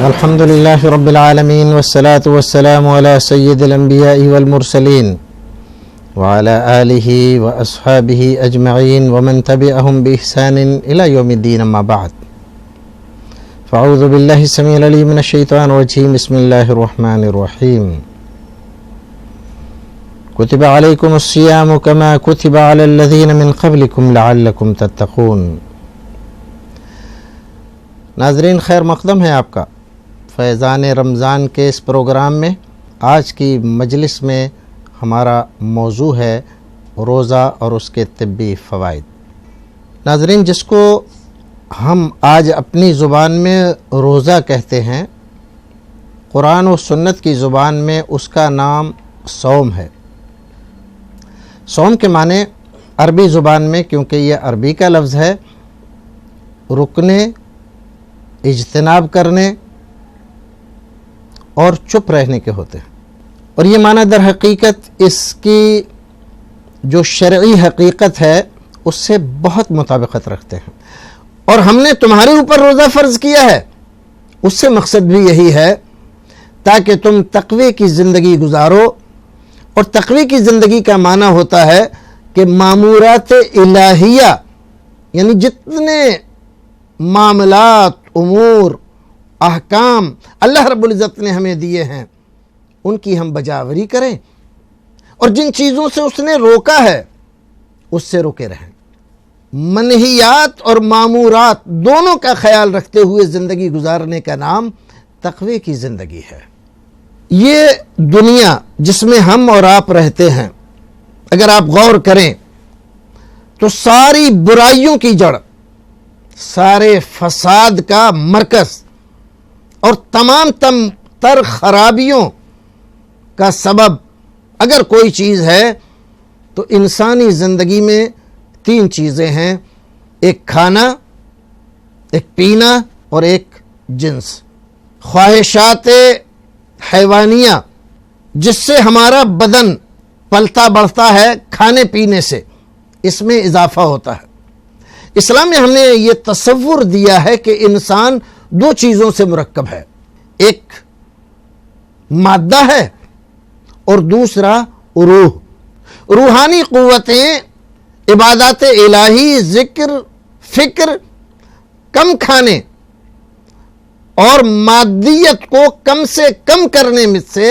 الحمد لله رب العالمين والصلاة والسلام على سيد الأنبياء والمرسلين وعلى آله وأصحابه أجمعين ومن تبعهم بإحسان إلى يوم الدين أما بعد فأعوذ بالله السميع العليم من الشيطان الرجيم بسم الله الرحمن الرحيم كتب عليكم الصيام كما كتب على الذين من قبلكم لعلكم تتقون۔ ناظرین خیر مقدم ہے آپ کا فیضان رمضان کے اس پروگرام میں۔ آج کی مجلس میں ہمارا موضوع ہے روزہ اور اس کے طبی فوائد۔ ناظرین، جس کو ہم آج اپنی زبان میں روزہ کہتے ہیں، قرآن و سنت کی زبان میں اس کا نام صوم ہے۔ صوم کے معنی عربی زبان میں، کیونکہ یہ عربی کا لفظ ہے، رکنے، اجتناب کرنے اور چپ رہنے کے ہوتے ہیں، اور یہ معنی در حقیقت اس کی جو شرعی حقیقت ہے اس سے بہت مطابقت رکھتے ہیں۔ اور ہم نے تمہارے اوپر روزہ فرض کیا ہے، اس سے مقصد بھی یہی ہے تاکہ تم تقوی کی زندگی گزارو، اور تقوی کی زندگی کا معنی ہوتا ہے کہ مامورات الہیہ، یعنی جتنے معاملات، امور، احکام اللہ رب العزت نے ہمیں دیے ہیں ان کی ہم بجاوری کریں، اور جن چیزوں سے اس نے روکا ہے اس سے روکے رہیں۔ منہیات اور مامورات دونوں کا خیال رکھتے ہوئے زندگی گزارنے کا نام تقوی کی زندگی ہے۔ یہ دنیا جس میں ہم اور آپ رہتے ہیں، اگر آپ غور کریں تو ساری برائیوں کی جڑ، سارے فساد کا مرکز اور تمام تر خرابیوں کا سبب اگر کوئی چیز ہے تو انسانی زندگی میں تین چیزیں ہیں: ایک کھانا، ایک پینا اور ایک جنس۔ خواہشات حیوانیہ جس سے ہمارا بدن پلتا بڑھتا ہے کھانے پینے سے، اس میں اضافہ ہوتا ہے۔ اسلام میں ہم نے یہ تصور دیا ہے کہ انسان دو چیزوں سے مرکب ہے، ایک مادہ ہے اور دوسرا روح۔ روحانی قوتیں، عبادات الہی، ذکر، فکر کم کھانے اور مادیت کو کم سے کم کرنے میں سے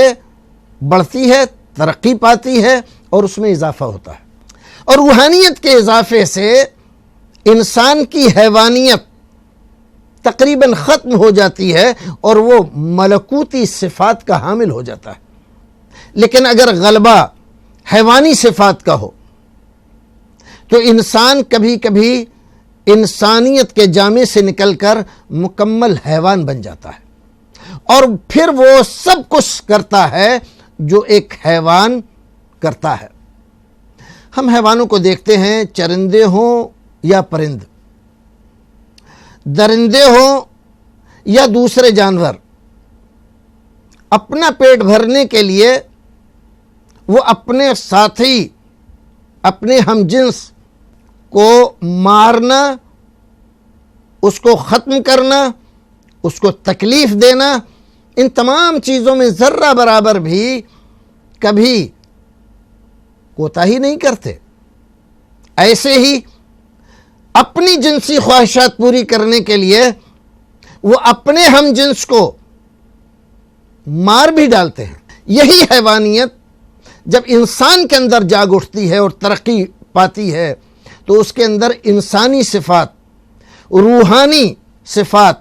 بڑھتی ہے، ترقی پاتی ہے اور اس میں اضافہ ہوتا ہے۔ اور روحانیت کے اضافے سے انسان کی حیوانیت تقریباً ختم ہو جاتی ہے اور وہ ملکوتی صفات کا حامل ہو جاتا ہے۔ لیکن اگر غلبہ حیوانی صفات کا ہو تو انسان کبھی کبھی انسانیت کے جامے سے نکل کر مکمل حیوان بن جاتا ہے، اور پھر وہ سب کچھ کرتا ہے جو ایک حیوان کرتا ہے۔ ہم حیوانوں کو دیکھتے ہیں، چرندے ہوں یا پرند، درندے ہوں یا دوسرے جانور، اپنا پیٹ بھرنے کے لیے وہ اپنے ساتھی، اپنے ہم جنس کو مارنا، اس کو ختم کرنا، اس کو تکلیف دینا، ان تمام چیزوں میں ذرہ برابر بھی کبھی کوتاہی نہیں کرتے۔ ایسے ہی اپنی جنسی خواہشات پوری کرنے کے لیے وہ اپنے ہم جنس کو مار بھی ڈالتے ہیں۔ یہی حیوانیت جب انسان کے اندر جاگ اٹھتی ہے اور ترقی پاتی ہے تو اس کے اندر انسانی صفات، روحانی صفات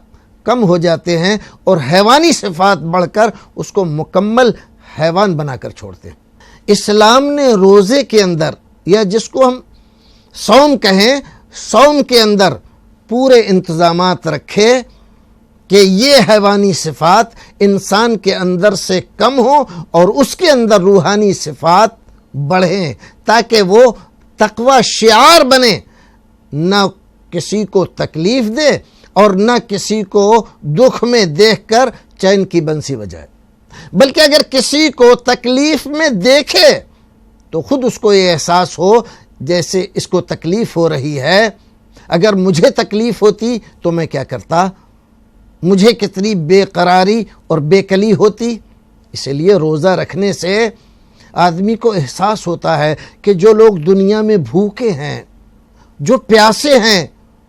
کم ہو جاتے ہیں اور حیوانی صفات بڑھ کر اس کو مکمل حیوان بنا کر چھوڑتے ہیں۔ اسلام نے روزے کے اندر، یا جس کو ہم صوم کہیں، صوم کے اندر پورے انتظامات رکھے کہ یہ حیوانی صفات انسان کے اندر سے کم ہوں اور اس کے اندر روحانی صفات بڑھیں، تاکہ وہ تقوی شعار بنے، نہ کسی کو تکلیف دے اور نہ کسی کو دکھ میں دیکھ کر چین کی بنسی بجائے، بلکہ اگر کسی کو تکلیف میں دیکھے تو خود اس کو یہ احساس ہو جیسے اس کو تکلیف ہو رہی ہے، اگر مجھے تکلیف ہوتی تو میں کیا کرتا، مجھے کتنی بے قراری اور بے کلی ہوتی۔ اس لیے روزہ رکھنے سے آدمی کو احساس ہوتا ہے کہ جو لوگ دنیا میں بھوکے ہیں، جو پیاسے ہیں،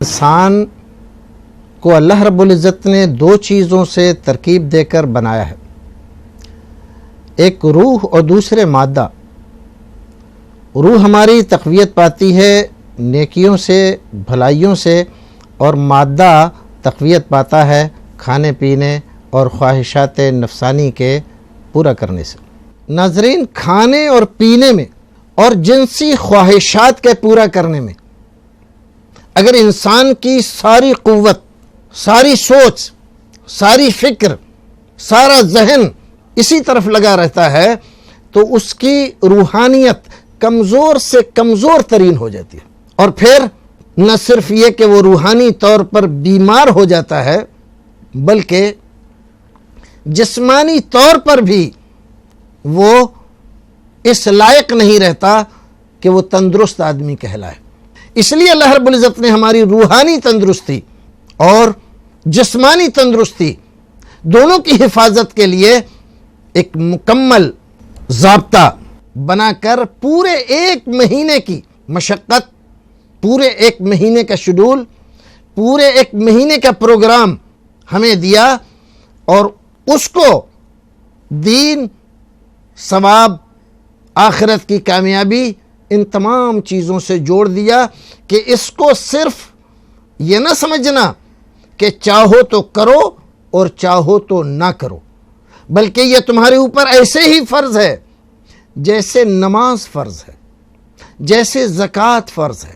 انسان کو اللہ رب العزت نے دو چیزوں سے ترکیب دے کر بنایا ہے، ایک روح اور دوسرے مادہ۔ روح ہماری تقویت پاتی ہے نیکیوں سے، بھلائیوں سے، اور مادہ تقویت پاتا ہے کھانے پینے اور خواہشات نفسانی کے پورا کرنے سے۔ ناظرین، کھانے اور پینے میں اور جنسی خواہشات کے پورا کرنے میں اگر انسان کی ساری قوت، ساری سوچ، ساری فکر، سارا ذہن اسی طرف لگا رہتا ہے تو اس کی روحانیت کمزور سے کمزور ترین ہو جاتی ہے، اور پھر نہ صرف یہ کہ وہ روحانی طور پر بیمار ہو جاتا ہے بلکہ جسمانی طور پر بھی وہ اس لائق نہیں رہتا کہ وہ تندرست آدمی کہلائے۔ اس لیے اللہ رب العزت نے ہماری روحانی تندرستی اور جسمانی تندرستی دونوں کی حفاظت کے لیے ایک مکمل ضابطہ بنا کر پورے ایک مہینے کی مشقت، پورے ایک مہینے کا شیڈول، پورے ایک مہینے کا پروگرام ہمیں دیا، اور اس کو دین، ثواب، آخرت کی کامیابی، ان تمام چیزوں سے جوڑ دیا کہ اس کو صرف یہ نہ سمجھنا کہ چاہو تو کرو اور چاہو تو نہ کرو، بلکہ یہ تمہارے اوپر ایسے ہی فرض ہے جیسے نماز فرض ہے، جیسے زکوٰۃ فرض ہے،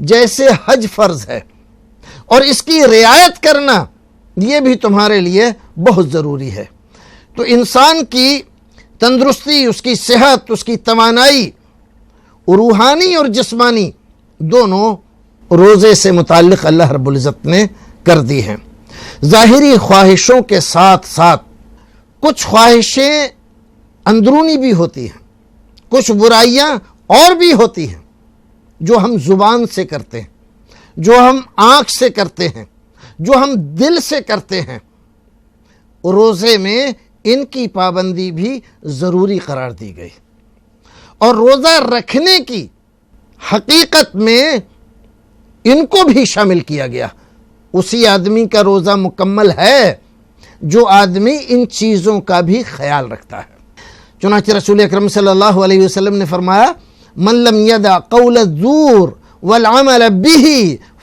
جیسے حج فرض ہے، اور اس کی رعایت کرنا یہ بھی تمہارے لیے بہت ضروری ہے۔ تو انسان کی تندرستی، اس کی صحت، اس کی توانائی، روحانی اور جسمانی دونوں روزے سے متعلق اللہ رب العزت نے کر دی ہیں۔ ظاہری خواہشوں کے ساتھ ساتھ کچھ خواہشیں اندرونی بھی ہوتی ہیں، کچھ برائیاں اور بھی ہوتی ہیں جو ہم زبان سے کرتے ہیں، جو ہم آنکھ سے کرتے ہیں، جو ہم دل سے کرتے ہیں۔ روزے میں ان کی پابندی بھی ضروری قرار دی گئی، اور روزہ رکھنے کی حقیقت میں ان کو بھی شامل کیا گیا۔ اسی آدمی کا روزہ مکمل ہے جو آدمی ان چیزوں کا بھی خیال رکھتا ہے۔ چنانچہ رسول اکرم صلی اللہ علیہ وسلم نے فرمایا، من لم يدع قول الزور والعمل به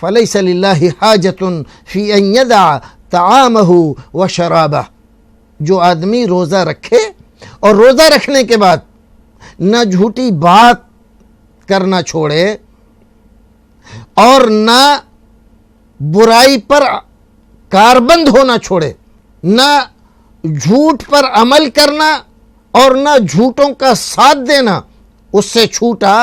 فليس لله حاجة في ان يدع طعامه وشرابه۔ جو آدمی روزہ رکھے اور روزہ رکھنے کے بعد نہ جھوٹی بات کرنا چھوڑے اور نہ برائی پر کاربند ہونا چھوڑے، نہ جھوٹ پر عمل کرنا اور نہ جھوٹوں کا ساتھ دینا اس سے چھوٹا،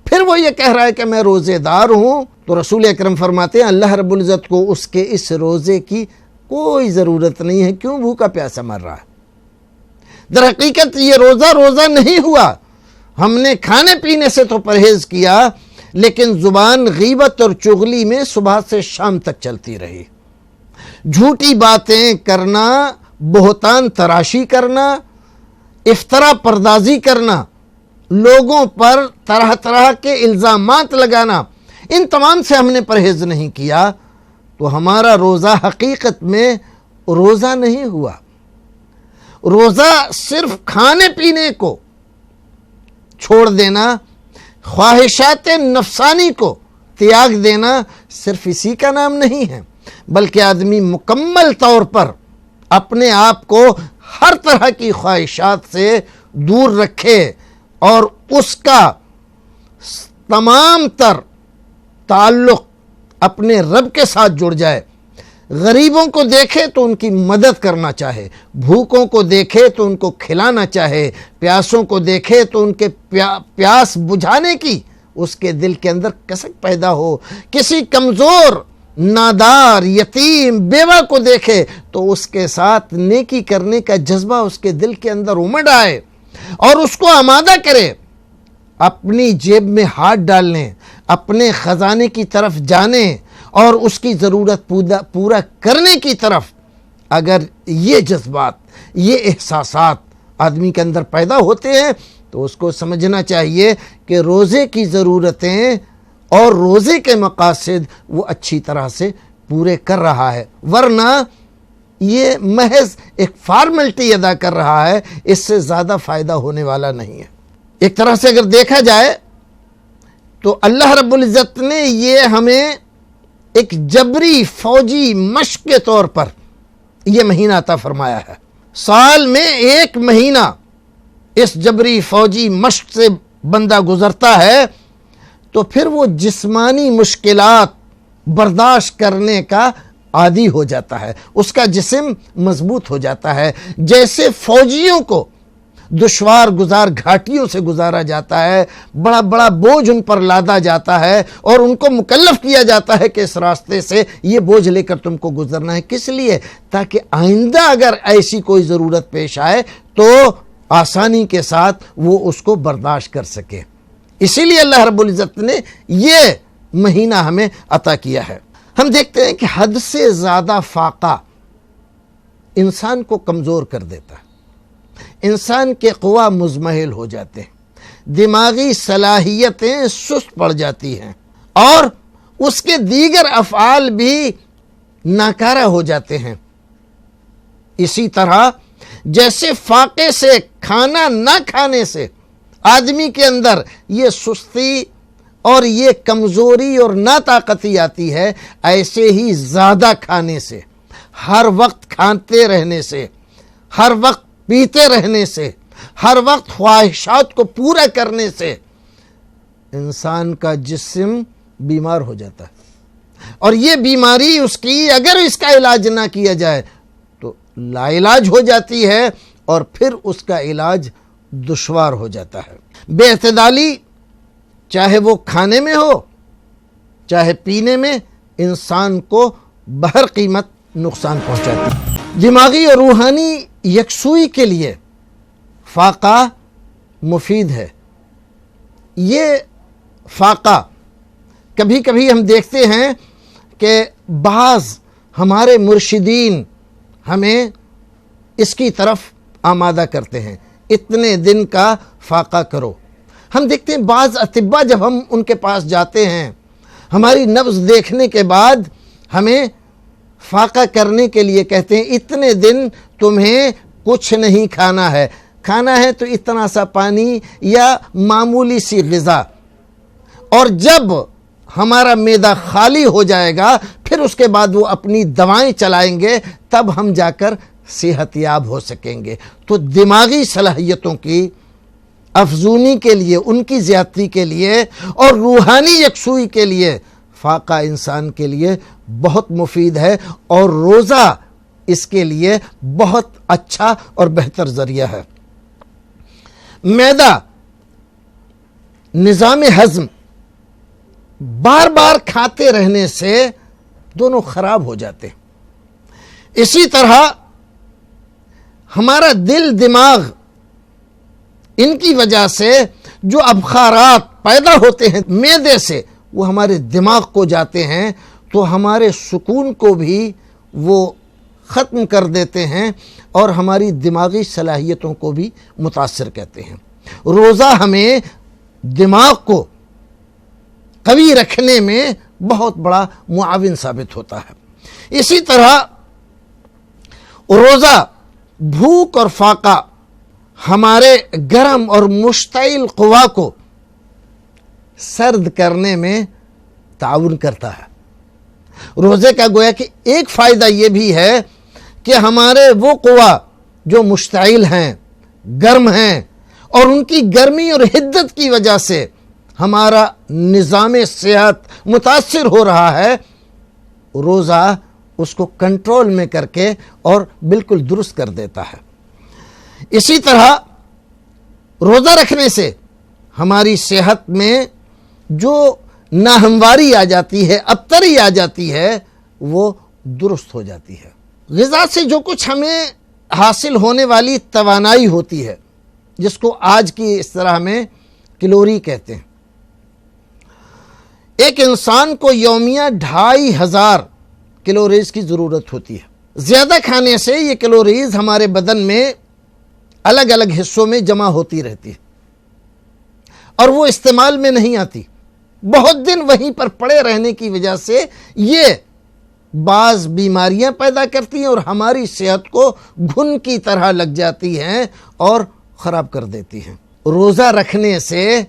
پھر وہ یہ کہہ رہا ہے کہ میں روزے دار ہوں، تو رسول اکرم فرماتے ہیں اللہ رب العزت کو اس کے اس روزے کی کوئی ضرورت نہیں ہے، کیوں بھوکا پیاسا مر رہا ہے۔ در حقیقت یہ روزہ نہیں ہوا، ہم نے کھانے پینے سے تو پرہیز کیا لیکن زبان غیبت اور چغلی میں صبح سے شام تک چلتی رہی۔ جھوٹی باتیں کرنا، بہتان تراشی کرنا، افترا پردازی کرنا، لوگوں پر طرح طرح کے الزامات لگانا، ان تمام سے ہم نے پرہیز نہیں کیا تو ہمارا روزہ حقیقت میں روزہ نہیں ہوا۔ روزہ صرف کھانے پینے کو چھوڑ دینا، خواہشات نفسانی کو تیاگ دینا صرف اسی کا نام نہیں ہے، بلکہ آدمی مکمل طور پر اپنے آپ کو ہر طرح کی خواہشات سے دور رکھے اور اس کا تمام تر تعلق اپنے رب کے ساتھ جڑ جائے۔ غریبوں کو دیکھے تو ان کی مدد کرنا چاہے، بھوکوں کو دیکھے تو ان کو کھلانا چاہے، پیاسوں کو دیکھے تو ان کے پیاس بجھانے کی اس کے دل کے اندر کسک پیدا ہو، کسی کمزور، نادار، یتیم، بیوہ کو دیکھے تو اس کے ساتھ نیکی کرنے کا جذبہ اس کے دل کے اندر امڑ آئے اور اس کو آمادہ کرے اپنی جیب میں ہاتھ ڈالنے، اپنے خزانے کی طرف جانے اور اس کی ضرورت پورا کرنے کی طرف اگر یہ جذبات، یہ احساسات آدمی کے اندر پیدا ہوتے ہیں تو اس کو سمجھنا چاہیے کہ روزے کی ضرورتیں اور روزے کے مقاصد وہ اچھی طرح سے پورے کر رہا ہے، ورنہ یہ محض ایک فارمیلٹی ادا کر رہا ہے، اس سے زیادہ فائدہ ہونے والا نہیں ہے۔ ایک طرح سے اگر دیکھا جائے تو اللہ رب العزت نے یہ ہمیں ایک جبری فوجی مشق کے طور پر یہ مہینہ عطا فرمایا ہے۔ سال میں ایک مہینہ اس جبری فوجی مشق سے بندہ گزرتا ہے تو پھر وہ جسمانی مشکلات برداشت کرنے کا عادی ہو جاتا ہے، اس کا جسم مضبوط ہو جاتا ہے۔ جیسے فوجیوں کو دشوار گزار گھاٹیوں سے گزارا جاتا ہے، بڑا بڑا بوجھ ان پر لادا جاتا ہے اور ان کو مکلف کیا جاتا ہے کہ اس راستے سے یہ بوجھ لے کر تم کو گزرنا ہے، کس لیے؟ تاکہ آئندہ اگر ایسی کوئی ضرورت پیش آئے تو آسانی کے ساتھ وہ اس کو برداشت کر سکے۔ اسی لیے اللہ رب العزت نے یہ مہینہ ہمیں عطا کیا ہے۔ ہم دیکھتے ہیں کہ حد سے زیادہ فاقہ انسان کو کمزور کر دیتا ہے، انسان کے قوا مزمحل ہو جاتے ہیں، دماغی صلاحیتیں سست پڑ جاتی ہیں اور اس کے دیگر افعال بھی ناکارہ ہو جاتے ہیں۔ اسی طرح جیسے فاقے سے، کھانا نہ کھانے سے آدمی کے اندر یہ سستی اور یہ کمزوری اور ناطاقتی آتی ہے، ایسے ہی زیادہ کھانے سے، ہر وقت کھاتے رہنے سے، ہر وقت پیتے رہنے سے، ہر وقت خواہشات کو پورا کرنے سے انسان کا جسم بیمار ہو جاتا ہے، اور یہ بیماری اس کی اگر اس کا علاج نہ کیا جائے تو لا علاج ہو جاتی ہے اور پھر اس کا علاج دشوار ہو جاتا ہے۔ بے اعتدالی چاہے وہ کھانے میں ہو چاہے پینے میں انسان کو بہر قیمت نقصان پہنچاتی ہے۔ دماغی اور روحانی یکسوئی کے لیے فاقہ مفید ہے۔ یہ فاقہ کبھی کبھی ہم دیکھتے ہیں کہ بعض ہمارے مرشدین ہمیں اس کی طرف آمادہ کرتے ہیں، اتنے دن کا فاقہ کرو۔ ہم دیکھتے ہیں بعض اطباء جب ہم ان کے پاس جاتے ہیں، ہماری نبض دیکھنے کے بعد ہمیں فاقہ کرنے کے لیے کہتے ہیں اتنے دن تمہیں کچھ نہیں کھانا ہے، کھانا ہے تو اتنا سا پانی یا معمولی سی غذا، اور جب ہمارا معدہ خالی ہو جائے گا پھر اس کے بعد وہ اپنی دوائیں چلائیں گے، تب ہم جا کر صحت یاب ہو سکیں گے۔ تو دماغی صلاحیتوں کی افزونی کے لیے، ان کی زیادتی کے لیے اور روحانی یکسوئی کے لیے فاقہ انسان کے لیے بہت مفید ہے، اور روزہ اس کے لیے بہت اچھا اور بہتر ذریعہ ہے۔ معدہ، نظام ہضم بار بار کھاتے رہنے سے دونوں خراب ہو جاتے ہیں۔ اسی طرح ہمارا دل، دماغ، ان کی وجہ سے جو ابخارات پیدا ہوتے ہیں معدے سے وہ ہمارے دماغ کو جاتے ہیں تو ہمارے سکون کو بھی وہ ختم کر دیتے ہیں اور ہماری دماغی صلاحیتوں کو بھی متاثر کرتے ہیں۔ روزہ ہمیں دماغ کو قوی رکھنے میں بہت بڑا معاون ثابت ہوتا ہے۔ اسی طرح روزہ، بھوک اور فاقہ ہمارے گرم اور مشتعل قوا کو سرد کرنے میں تعاون کرتا ہے۔ روزے کا گویا کہ ایک فائدہ یہ بھی ہے کہ ہمارے وہ قوا جو مشتعل ہیں، گرم ہیں، اور ان کی گرمی اور حدت کی وجہ سے ہمارا نظام صحت متاثر ہو رہا ہے، روزہ اس کو کنٹرول میں کر کے اور بالکل درست کر دیتا ہے۔ اسی طرح روزہ رکھنے سے ہماری صحت میں جو ناہمواری آ جاتی ہے، ابتری آ جاتی ہے، وہ درست ہو جاتی ہے۔ غذا سے جو کچھ ہمیں حاصل ہونے والی توانائی ہوتی ہے، جس کو آج کی اصطلاح میں کیلوری کہتے ہیں، ایک انسان کو یومیہ 2500 کیلوریز کی ضرورت ہوتی ہے۔ زیادہ کھانے سے یہ کیلوریز ہمارے بدن میں الگ الگ حصوں میں جمع ہوتی رہتی ہے اور وہ استعمال میں نہیں آتی. بہت دن وہیں پر پڑے رہنے کی وجہ سے یہ بعض بیماریاں پیدا کرتی ہیں اور ہماری صحت کو گھن کی طرح لگ جاتی ہیں اور خراب کر دیتی ہیں. روزہ رکھنے سے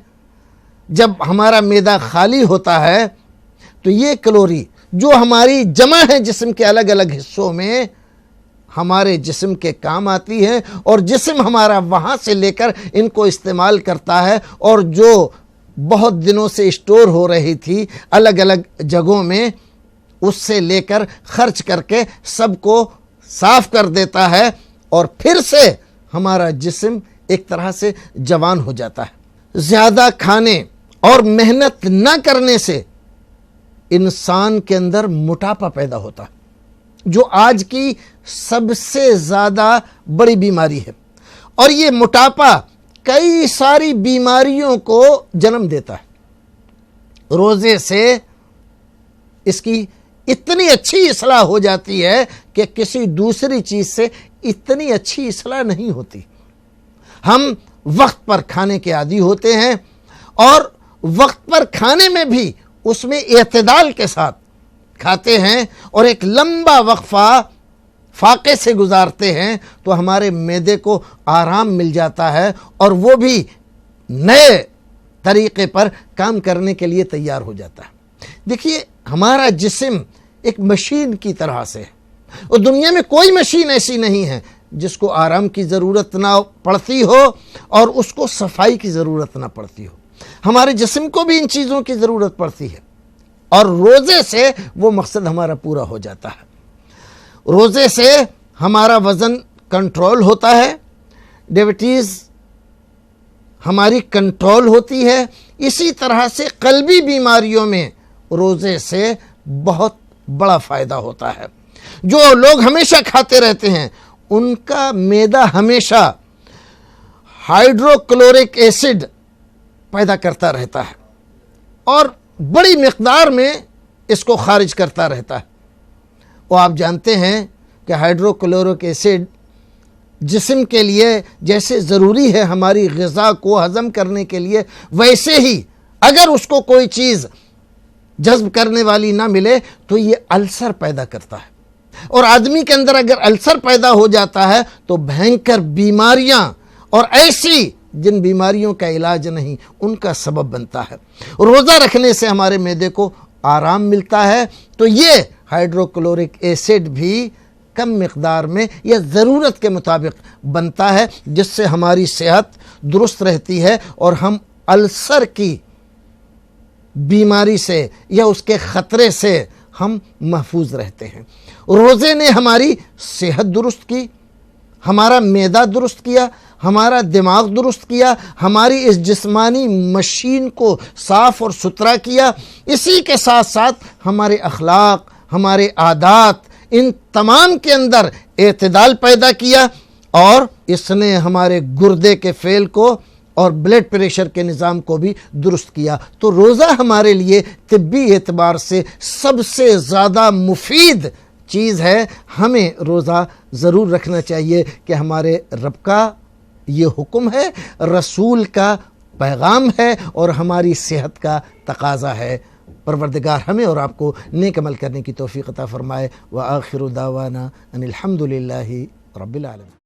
جب ہمارا معدہ خالی ہوتا ہے تو یہ کیلوری جو ہماری جمع ہے جسم کے الگ الگ حصوں میں ہمارے جسم کے کام آتی ہے اور جسم ہمارا وہاں سے لے کر ان کو استعمال کرتا ہے اور جو بہت دنوں سے اسٹور ہو رہی تھی الگ الگ جگہوں میں اس سے لے کر خرچ کر کے سب کو صاف کر دیتا ہے اور پھر سے ہمارا جسم ایک طرح سے جوان ہو جاتا ہے. زیادہ کھانے اور محنت نہ کرنے سے انسان کے اندر موٹاپا پیدا ہوتا ہے جو آج کی سب سے زیادہ بڑی بیماری ہے اور یہ موٹاپا کئی ساری بیماریوں کو جنم دیتا ہے. روزے سے اس کی اتنی اچھی اصلاح ہو جاتی ہے کہ کسی دوسری چیز سے اتنی اچھی اصلاح نہیں ہوتی. ہم وقت پر کھانے کے عادی ہوتے ہیں اور وقت پر کھانے میں بھی اس میں اعتدال کے ساتھ کھاتے ہیں اور ایک لمبا وقفہ فاقے سے گزارتے ہیں تو ہمارے معدے کو آرام مل جاتا ہے اور وہ بھی نئے طریقے پر کام کرنے کے لیے تیار ہو جاتا ہے. دیکھیے ہمارا جسم ایک مشین کی طرح سے ہے اور دنیا میں کوئی مشین ایسی نہیں ہے جس کو آرام کی ضرورت نہ پڑتی ہو اور اس کو صفائی کی ضرورت نہ پڑتی ہو. ہمارے جسم کو بھی ان چیزوں کی ضرورت پڑتی ہے اور روزے سے وہ مقصد ہمارا پورا ہو جاتا ہے. روزے سے ہمارا وزن کنٹرول ہوتا ہے, ڈیابٹیز ہماری کنٹرول ہوتی ہے. اسی طرح سے قلبی بیماریوں میں روزے سے بہت بڑا فائدہ ہوتا ہے. جو لوگ ہمیشہ کھاتے رہتے ہیں ان کا معدہ ہمیشہ ہائیڈرو کلورک ایسڈ پیدا کرتا رہتا ہے اور بڑی مقدار میں اس کو خارج کرتا رہتا ہے. وہ آپ جانتے ہیں کہ ہائیڈرو کلورک ایسڈ جسم کے لیے جیسے ضروری ہے ہماری غذا کو ہضم کرنے کے لیے, ویسے ہی اگر اس کو کوئی چیز جذب کرنے والی نہ ملے تو یہ السر پیدا کرتا ہے اور آدمی کے اندر اگر السر پیدا ہو جاتا ہے تو بھینکر بیماریاں اور ایسی جن بیماریوں کا علاج نہیں ان کا سبب بنتا ہے. روزہ رکھنے سے ہمارے معدے کو آرام ملتا ہے تو یہ ہائیڈرو کلورک ایسڈ بھی کم مقدار میں یا ضرورت کے مطابق بنتا ہے جس سے ہماری صحت درست رہتی ہے اور ہم السر کی بیماری سے یا اس کے خطرے سے ہم محفوظ رہتے ہیں. روزے نے ہماری صحت درست کی, ہمارا معدہ درست کیا, ہمارا دماغ درست کیا, ہماری اس جسمانی مشین کو صاف اور ستھرا کیا. اسی کے ساتھ ساتھ ہمارے اخلاق, ہمارے عادات, ان تمام کے اندر اعتدال پیدا کیا اور اس نے ہمارے گردے کے فعل کو اور بلڈ پریشر کے نظام کو بھی درست کیا. تو روزہ ہمارے لیے طبی اعتبار سے سب سے زیادہ مفید چیز ہے. ہمیں روزہ ضرور رکھنا چاہیے کہ ہمارے رب کا یہ حکم ہے, رسول کا پیغام ہے اور ہماری صحت کا تقاضا ہے. پروردگار ہمیں اور آپ کو نیک عمل کرنے کی توفیق عطا فرمائے. وآخر دعوانا ان الحمد للہ رب العالمین.